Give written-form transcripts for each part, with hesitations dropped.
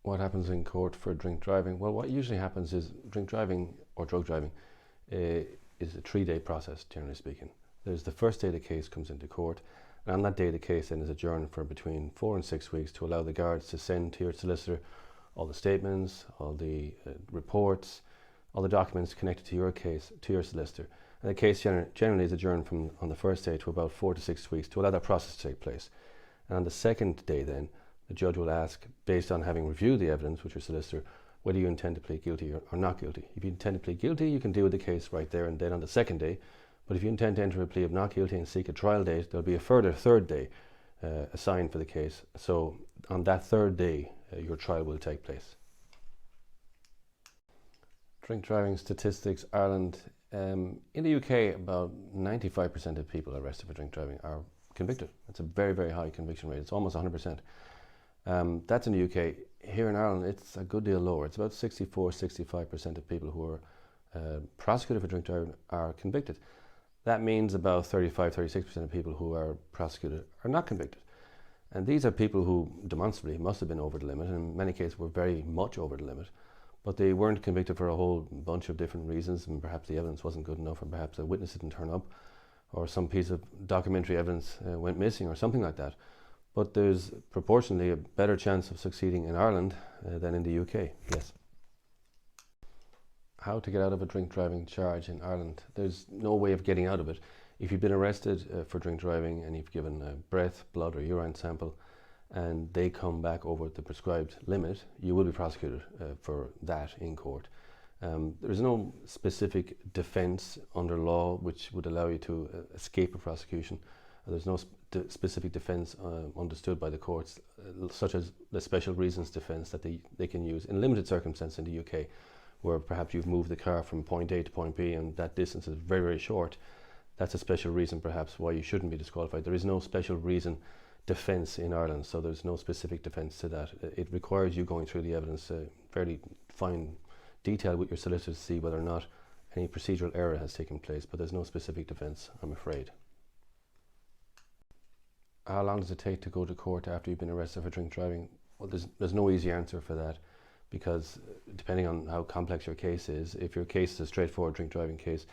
What happens in court for drink driving? Well, what usually happens is drink driving or drug driving is a 3-day process, generally speaking. There's the first day the case comes into court, and on that day the case then is adjourned for between 4 and 6 weeks to allow the guards to send to your solicitor all the statements, all the reports, all the documents connected to your case to your solicitor. And the case generally is adjourned from on the first day to about 4 to 6 weeks to allow that process to take place. And on the second day then, the judge will ask, based on having reviewed the evidence with your solicitor, whether you intend to plead guilty or not guilty. If you intend to plead guilty, you can deal with the case right there and then on the second day. But if you intend to enter a plea of not guilty and seek a trial date, there'll be a further third day assigned for the case. So on that third day, your trial will take place. Drink driving statistics, Ireland. In the UK, about 95% of people arrested for drink driving are convicted. It's a very, very high conviction rate. It's almost 100%. That's in the UK. Here in Ireland, it's a good deal lower. It's about 64-65% of people who are prosecuted for drink driving are convicted. That means about 35-36% of people who are prosecuted are not convicted. And these are people who demonstrably must have been over the limit, and in many cases were very much over the limit, but they weren't convicted for a whole bunch of different reasons, and perhaps the evidence wasn't good enough, or perhaps a witness didn't turn up, or some piece of documentary evidence went missing, or something like that. But there's proportionally a better chance of succeeding in Ireland than in the UK, yes. How to get out of a drink driving charge in Ireland? There's no way of getting out of it. If you've been arrested for drink driving and you've given a breath, blood or urine sample and they come back over the prescribed limit, you will be prosecuted for that in court. There is no specific defence under law which would allow you to escape a prosecution. There's no specific defence understood by the courts, such as the special reasons defence that they can use in limited circumstances in the UK, where perhaps you've moved the car from point A to point B and that distance is very, very short. That's a special reason perhaps why you shouldn't be disqualified. There is no special reason defence in Ireland, so there's no specific defence to that. It requires you going through the evidence fairly fine detail with your solicitor to see whether or not any procedural error has taken place, but there's no specific defence, I'm afraid. How long does it take to go to court after you've been arrested for drink driving? Well, there's no easy answer for that, because depending on how complex your case is, if your case is a straightforward drink driving case,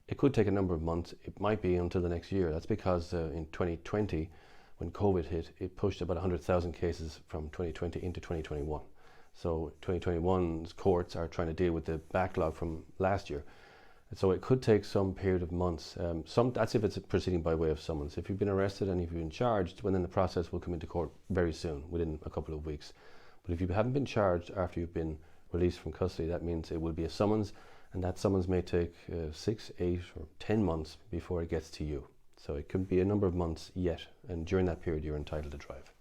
it could take a number of months. It might be until the next year. That's because in 2020, when COVID hit, it pushed about 100,000 cases from 2020 into 2021. So 2021's courts are trying to deal with the backlog from last year. So it could take some period of months. That's if it's proceeding by way of summons. If you've been arrested and if you've been charged, well, then the process will come into court very soon, within a couple of weeks. But if you haven't been charged after you've been released from custody, that means it will be a summons, and that summons may take 6, 8 or 10 months before it gets to you. So it could be a number of months yet, and during that period you're entitled to drive.